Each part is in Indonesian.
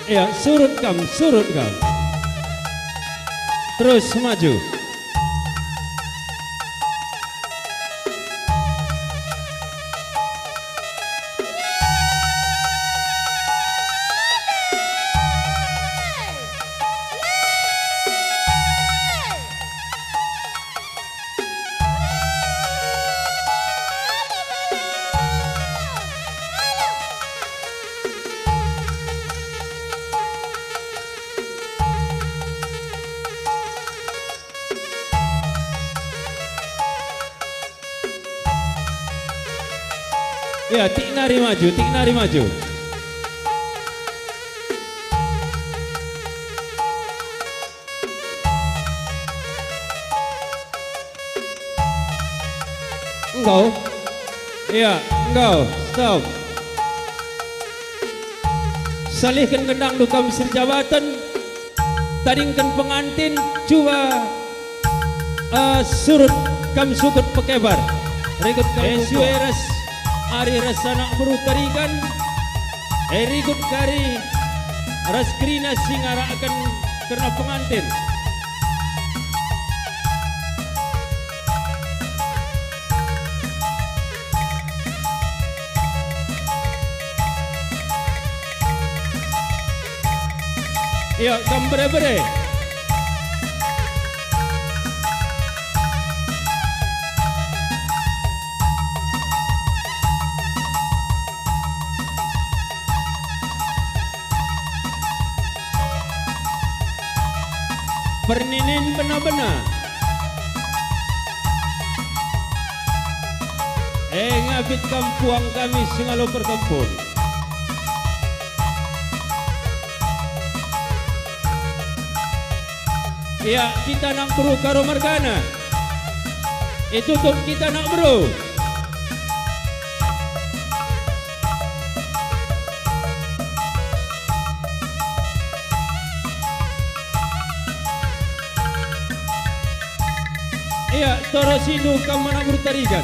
Ya, surut kam. Terus maju. Ya, tik nari maju. Engkau. Ya, engkau. Stop. Salihkan gendang dukam serjabatan. Taringkan pengantin. Cuba surut kam sukut pekebar. Rikut kam eras. Ari rasana berutarikan erikut kari raskrina singara akan karena pengantin. Ya, kambere-bere. Perninin benar-benar. Ngabit kampuang kami singalo perkampun. Ya, kita nak bro karo Margana. Itu tuh kita nak bro. Iya, torosidu kam mana bertarikan.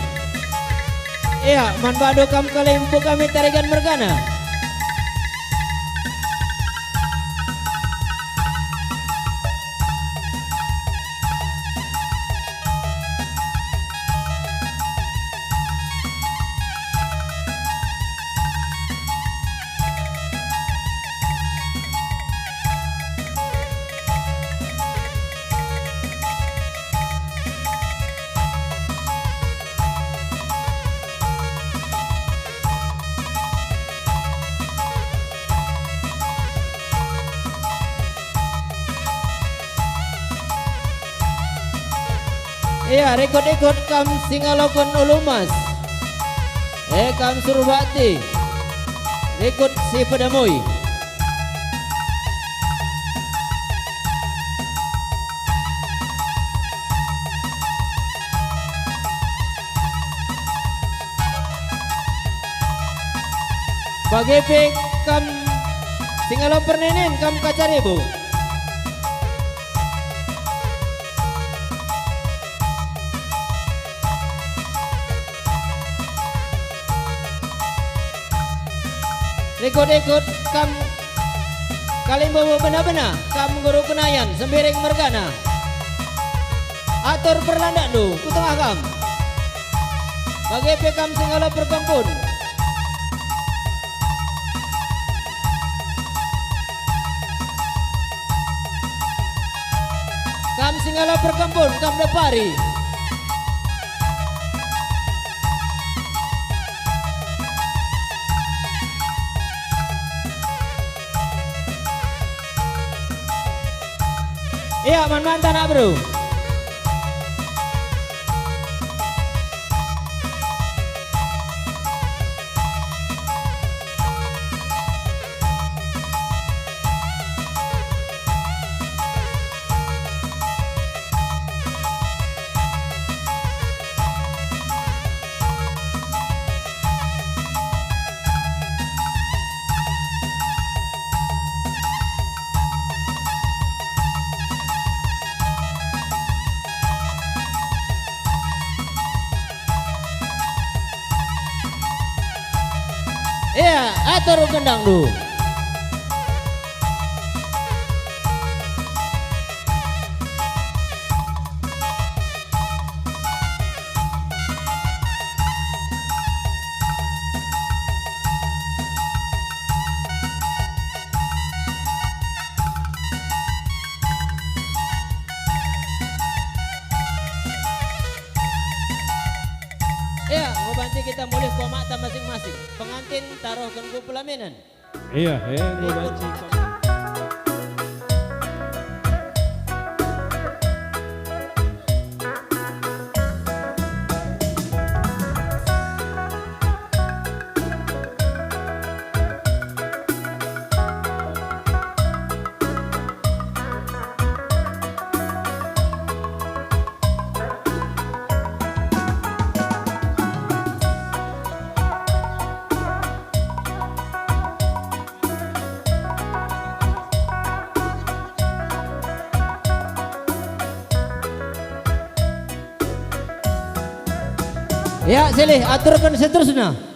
Iya, manbado kam kalimpo kami tarikan Margana. Iya, rekod-rekod kam singalokon ulumas. Kam surbati. Rekod si pedamoy. Bagi kam singalong pernenen kam kacaribu. Rekod-rekod kam kalimbo benar-benar kam guru kenayan sembiring Margana. Atur perlandak lu ku tengah kam. Bagi kam singala perkampun. Kam singala perkampun kam depari. Iya, mantan nak bro. Iya, atur gendang lu. kita mulih komata masing-masing. Pengantin taruhkan ku pelaminan. Iya, ngebanci. Ya, silih aturkan seterusnya.